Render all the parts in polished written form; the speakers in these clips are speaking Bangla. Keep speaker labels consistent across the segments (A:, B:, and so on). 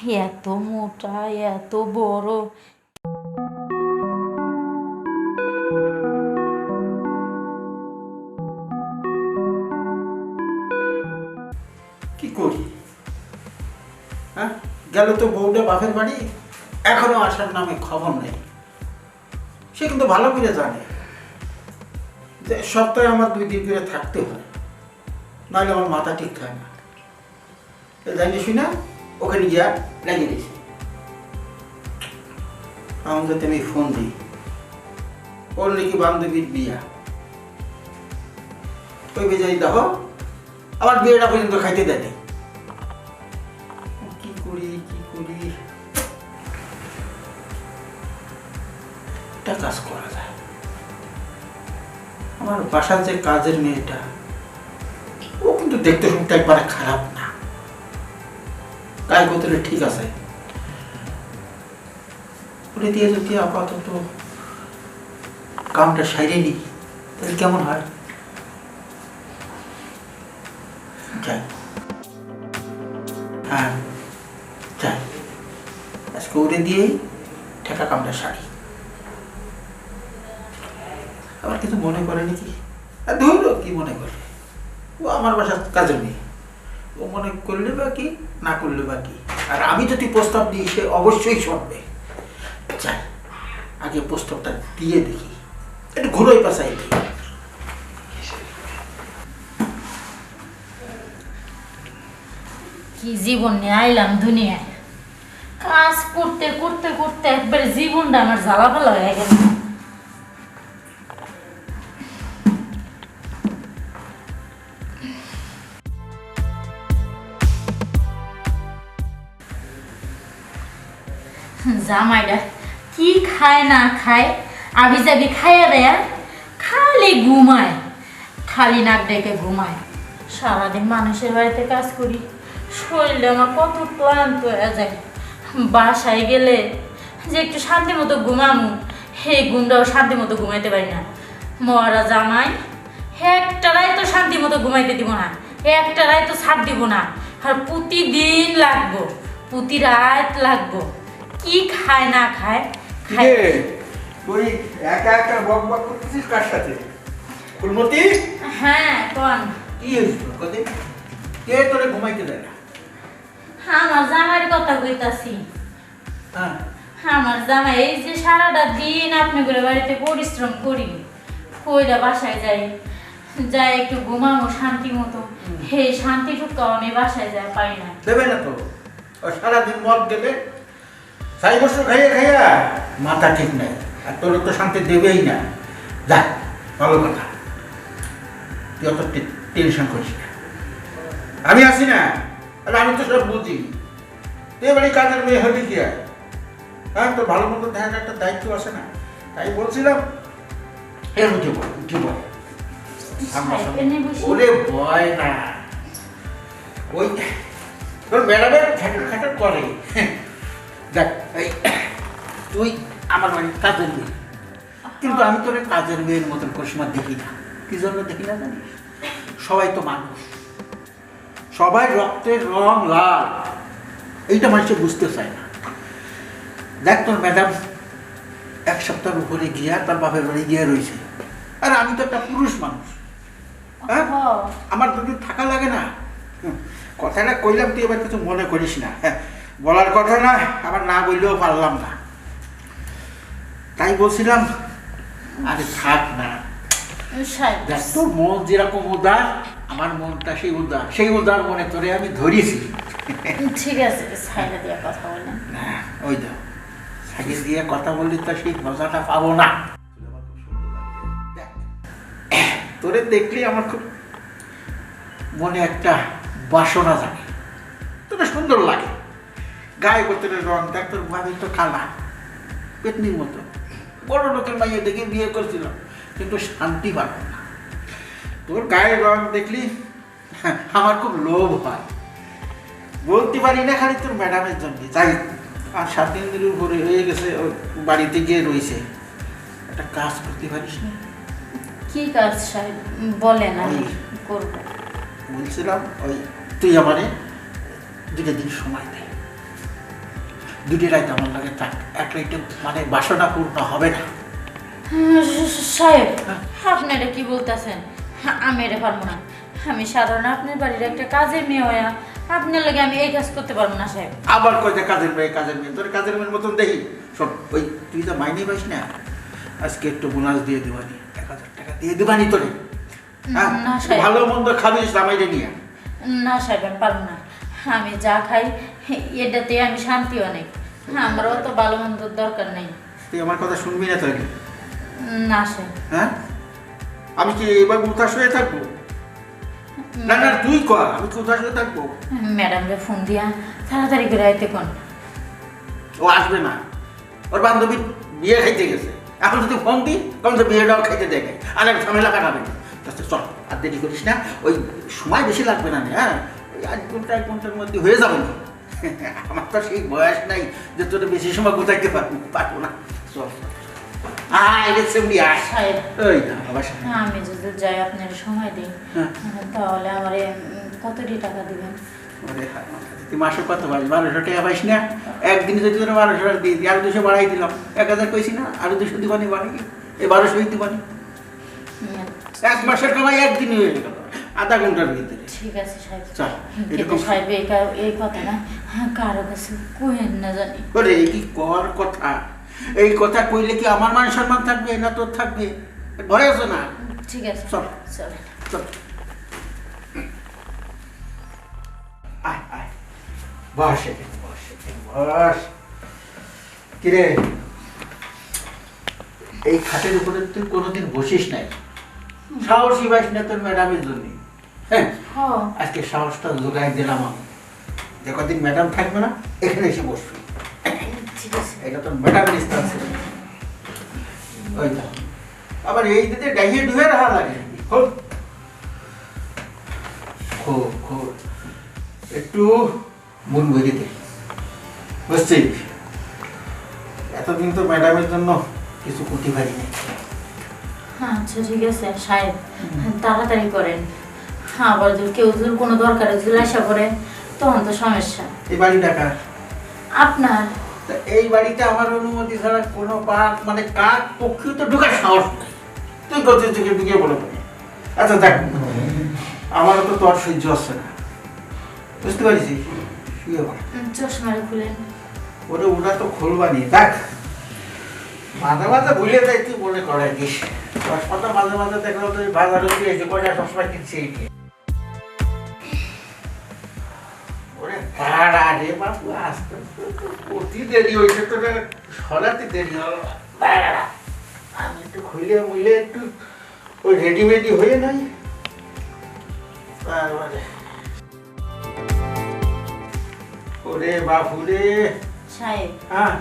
A: এত মোটা, এত বড়।
B: কি করি? হ্যাঁ, গেল তো বউটা বাপের বাড়ি, এখনো আসার নামে খবর নেই। সে কিন্তু ভালো করে জানে যে সপ্তাহে আমার 2 দিন করে থাকতে হয়, নাহলে আমার মাথা ঠিক থাকে না। জানি শুই না, ওখানে গিয়া লাগিয়ে দিয়েছি। আমার যাতে আমি ফোন দিই, ওর নাকি বান্ধবীর বিয়া। ওই বেজারি দেখো আমার বিয়েটা পর্যন্ত খাইতে দেয়নি। কি করি কি করি, একটা কাজ করা যায়। আমার বাসার যে কাজের মেয়েটা, ও কিন্তু দেখতে শুনতে একবারে খারাপ না, গায়ে গোতরে ঠিক আছে। ওটা দিয়ে যদি আপাতত কামটা সাইরে নি, তাহলে কেমন হয়? যাই, হ্যাঁ যাই, আজকে ওরে দিয়েই ঠেকা কামটা সারি। আবার কিছু মনে করে নাকি? আর ধরো কি মনে করে, ও আমার বাসার কাজের মেয়ে, ও মনে করলে বা কি, না করলে বা কি। আর আমি যদি প্রস্তাব দিই, সে অবশ্যই শুনবে। যাই, আগে প্রস্তাবটা দিয়ে দেখি, একটু ঘুরোই পাশাই দিই।
A: কি জীবন নিয়ে আইলাম দুনিয়ায়, কাজ করতে করতে করতে একবারে জীবনটা আমার জ্বালাপালা হয়ে গেল। জামাইটা কি খায় না খায়, আবি যাবি খাইয়া দেয়া, খালি ঘুমায়, খালি নাক ডেকে ঘুমায়। সারাদিন মানুষের বাড়িতে কাজ করি, শরীরটা আমার কত ক্লান্ত হয়ে যায়। বাসায় গেলে যে একটু শান্তি মতো ঘুমামু, সেই ঘুমটাও শান্তি মতো ঘুমাইতে পারি না। মরা জামাই একটা রায় তো শান্তি মতো ঘুমাইতে দিব না, একটা রায় তো ছাড় দিব না, আর প্রতিদিন লাগবো, প্রতি রাত লাগবো। কি খায় না খায় খায়।
B: তুই একা একা বক বক করতেছিস কার সাথে? ফুলমতি,
A: হ্যাঁ কোন
B: কি হয়েছিল কদিন? কে তোরে ঘুমাইতে দেয় না?
A: আমার জামাইয়ের কথা কইতাছি।
B: হ্যাঁ,
A: আমার জামাই এই যে সারাটা দিন আপনি করে বাড়িতে পরিশ্রম করি, কইরা বাসায় যাই, যাই একটু ঘুমামো শান্তি মতো, হে শান্তিটুকু আমি বাসায় যাই পাই না।
B: দেবে না তো। ও সারাদিন মদ দেবে, 4 বছর খাইয়া খাইয়া মাথা ঠিক নাই, আর তোর তো শান্তি দেবেই না। যা, ভালো কথা, তুই অত টেনশন করিস না, আমি আছি না। আর আমি তো সব বুঝি, তুই এবারে কাজের মেয়ে হলি কি আর? হ্যাঁ, তোর ভালো মতো দেখার একটা দায়িত্ব আছে না। তাই বলছিলাম, এর উঠে পড়, উঠে পড়। ওরে ভয় না, ওই তোর ম্যাডামের খাটার খাটার করে। দেখ, এই তুই আমার বাড়ির কাজের মেয়ে, কিন্তু আমি তোর কাজের মেয়ের মতন করিসমা দেখি না। কি জন্য দেখি না জানিস? সবাই তো মানুষ, সবাই রক্তের রং লাল, এইটা মানুষে বুঝতে চায় না। দেখ, তোর ম্যাডাম 1 সপ্তাহের উপরে গিয়া তার বাপের বাড়ি গিয়ে রয়েছে, আর আমি তো একটা পুরুষ মানুষ। হ্যাঁ, আমার যদি থাকা লাগে না। কথাটা কইলাম, তুই এবার কিছু মনে করিস না। হ্যাঁ, বলার কথা না, আবার না বললেও পারলাম না, তাই বলছিলাম আরে থাক না। দেখ, তোর মন যেরকম উদার, আমার মনটা সেই উদার, সেই উদার মনে তোরে আমি ধরিয়েছি।
A: ঠিক আছে, ছাইলা দিয়া কথা বলেন
B: না, ওই দাও, সাইকেল দিয়ে কথা বললি তো সেই মজাটা পাবো না। তোরে দেখলে আমার খুব মনে একটা বাসনা জাগে, তোকে সুন্দর লাগে, গায়ে গোতরের রং। দেখ, তোর ভাবি তো কালা, পেতনির মতো, বড় লোকের মাইয়া দেখে বিয়ে করছিল, কিন্তু শান্তি পাব না। তোর গায়ের রং দেখলি আমার খুব লোভ হয়, বলতে পারি না, খালি তোর ম্যাডামের জন্য। যাই, আর 7 দিনের উপরে হয়ে গেছে, বাড়িতে গিয়ে রয়েছে। একটা কাজ করতে পারিস না?
A: কি কাজ সাহেব বলেন, আমি করবো।
B: বলছিলাম, ওই তুই আমারে 2 দিন সময় দে। দুটি রাত আমার লাগে থাক, এক রাইতে মানে বাসনা পূর্ণ হবে না।
A: সাহেব আপনি এটা কি বলতেছেন? আমি এটা পারবো না। আমি সাধারণ আপনার বাড়ির একটা কাজের মেয়ে হইয়া আপনার লাগে আমি এই কাজ করতে পারবো না সাহেব।
B: আবার কয় যে কাজের মেয়ে তোর কাজের মেয়ের মতন দেখি। শোন, ওই তুই তো মাইনে পাইস না, আজকে একটু বোনাস দিয়ে দিবানি, 1000 টাকা দিয়ে দিবানি তোরে। হ্যাঁ,
A: না সাহেব।
B: ভালো মন্দ খাবিস জামাইরে নিয়ে।
A: না সাহেব আমি পারবো না। আমি যা খাই এটাতে আমি শান্তি অনেক। আমার অত ভালো মন্দর দরকার নেই।
B: তুই আমার কথা শুনবি না তোকে?
A: না সাহেব।
B: হ্যাঁ, আমি কি এবার উদাস হয়ে থাকবো? না না, তুই কর, আমি কি উদাস হয়ে থাকবো?
A: ম্যাডামকে ফোন দিয়া তাড়াতাড়ি করে আইতে কোন।
B: ও আসবে না, ওর বান্ধবী বিয়ে খাইতে গেছে। এখন যদি ফোন দিই তখন তো বিয়েটাও খাইতে দেখে, আর এক ঝামেলা কাটাবে না। চল, আর দেরি করিস না, ওই সময় বেশি লাগবে না। হ্যাঁ, ওই 1 ঘন্টার মধ্যে হয়ে যাবে না। আমার তো সেই বয়স নাই যে তোর বেশি সময় গোটাইতে পারবো না। চল আয় রে সেমনি আয়।
A: সাহেব
B: ওই না বাবা সাহেব।
A: আমি যদি যাই আপনার সময় দিই
B: হ্যাঁ।
A: তাহলে আমার কতটি টাকা দিবেন?
B: তুই মাসে কত পাস? 1200 টাকা পাইস না? একদিন যদি তোর 1200 টাকা দিয়ে দিই, আর 200 বাড়াই দিলাম, 1000 কইছি না, আরো 200 দিবানি বাড়াই, এই 1200 দিবানি। 1 মাসের কামাই একদিনই হয়ে গেল, আধা ঘন্টার ভিতরে।
A: ঠিক আছে সাহেব।
B: চল,
A: কিন্তু
B: এরকম
A: সাহেব এই কথা না কারো কাছে কইেন না জানি।
B: ওরে এই কি কর কথা? এই কথা কইলে কি আমার মান সম্মান থাকবে না তোর থাকবে? ভয় আছে না?
A: ঠিক আছে
B: চল
A: চল।
B: চল, আয় আয়, বস এখানে, বস। কিরে, এই খাটের উপরে তুই কোনোদিন বসিস নাই, সাহসী পাইস না তোর ম্যাডামের জন্য। হ্যাঁ, আজকে সাহসটা জোগাই দিলাম আমি, যে কদিন ম্যাডাম থাকবে না এখানে এসে বসবি।
A: ঠিক আছে।
B: এটা তোর ম্যাডামের স্থান ছিল। ওই না, আবার এই দিকে ডাইয়ে ডুয়ে রাখা লাগে। খোল খোল খোল, একটু মন ভরে দে, বুঝছিস? এতদিন তো ম্যাডামের জন্য কিছু করতে পারিনি।
A: আচ্ছা ঠিক আছে সাহেব, তাড়াতাড়ি করেন। আবার যদি কেউ যদি কোনো দরকারে যদি আসা করে তখন তো সমস্যা।
B: এই বাড়ি টাকা
A: আপনার
B: তা, এই বাড়িতে আমার অনুমতি ছাড়া কোনো মানে কাক পক্ষী তো ঢোকার সাহস নেই। তুই করছিস থেকে ঢুকে বলে পারি। আচ্ছা দেখ, আমারও তো তোর সহ্য হচ্ছে না, বুঝতে পারিস? শুয়ে পড়।
A: চশমারে খুলেন।
B: ওরে ওটা তো খুলবানি, দেখ মাঝে মাঝে ভুলে যাই, তুই মনে করাই দিস। চশমাটা মাঝে মাঝে দেখলাম তুই বাজারে দিয়ে এসে কয়টা সবসময় কিনছি এই নিয়ে। ওরে দাঁড়া রে বাবু, আসতে অতি দেরি হয়েছে, তোর সরাতে দেরি হলো। দাঁড়া, আমি একটু খুলে মুলে একটু ওই রেডিমেডি হয়ে নাই। তারপরে ওরে বাপু রে।
A: সাহেব
B: হ্যাঁ,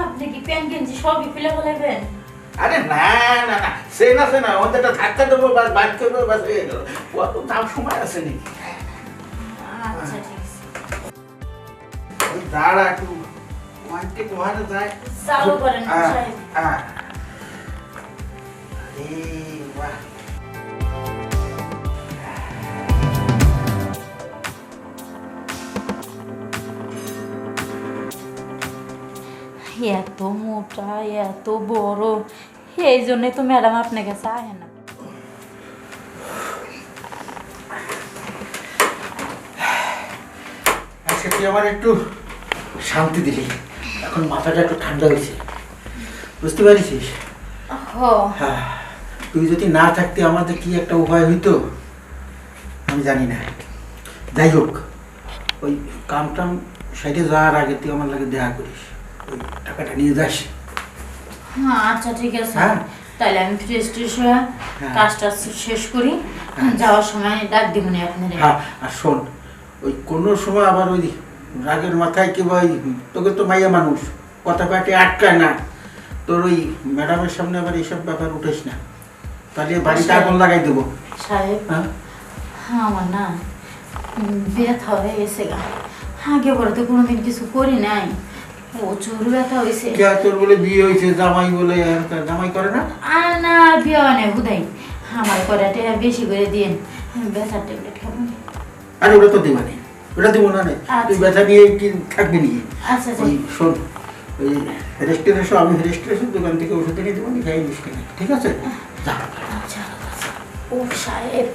A: আপনি কি প্যান্ট গেঞ্জি সবই খুলে ফেলাইবেন?
B: আরে না না না, সে না ওদেরটা ধাক্কা দেবো, বাস বাইক করবো, বাস হয়ে গেল। কত তার সময় আছে নাকি?
A: আচ্ছা ঠিক আছে।
B: ওই দাঁড়া একটু, ওয়ানটি কোহারে যায়।
A: চালু করেন
B: হ্যাঁ,
A: সাহেব।
B: হ্যাঁ। আরে বাহ,
A: এত মোটা এত বড়, এই জন্যে তো ম্যাডাম আপনার কাছে আহে না।
B: আজকে তুই আমার একটু শান্তি দিলি, এখন মাথাটা একটু ঠান্ডা হয়েছে, বুঝতে পারিস? হ্যাঁ, তুই যদি না থাকতে আমাদের কি একটা উপায় হইতো আমি জানি না। যাই হোক, ওই কাম টাম সাইডে যাওয়ার আগে তুই আমার লাগে দেখা করিস, ওই টাকাটা নিয়ে যাস।
A: হ্যাঁ আচ্ছা ঠিক আছে।
B: হ্যাঁ।
A: তাহলে আমি ফ্রেশ ট্রেশ হয়ে
B: হ্যাঁ।
A: কাজটা শেষ করি,
B: হ্যাঁ।
A: যাওয়ার সময় ডাক দিবনি আপনাদের।
B: হ্যাঁ, আর শোন, ওই কোনো সময় আবার ওই রাগের মাথায় কিংবা ওই, তোকে তো মাইয়া মানুষ, কথা পাটে আটকায় না, তোর ওই ম্যাডামের সামনে আবার এইসব ব্যাপার উঠিস না, তাহলে বাড়িতে আগুন লাগাই দেবো।
A: সাহেব
B: হ্যাঁ,
A: আমার না ব্যথা হয়ে গেছে গা, আগে পরে তো কোনোদিন কিছু করি নাই, প্রচুর ব্যথা হয়েছে।
B: কে তোর বলে বিয়ে হয়েছে, জামাই বলে জামাই করে না?
A: আর না বিয়ে হয় না হুদাই, আমার করাটা বেশি করে দিন, ব্যথার ট্যাবলেট খাবো।
B: আরে ওটা তো দেবানি, ওটা দেবো না নে। তুই
A: আচ্ছা।
B: ব্যথা নিয়ে কি থাকবি নি?
A: আচ্ছা
B: ওই শোন, ওই রেস্টুরেন্ট এসো, আমি রেস্টুরেন্ট দোকান থেকে ওষুধ এনে দেবো, নি খাই মিষ্টি ঠিক আছে? যা।
A: আচ্ছা ও সাহেব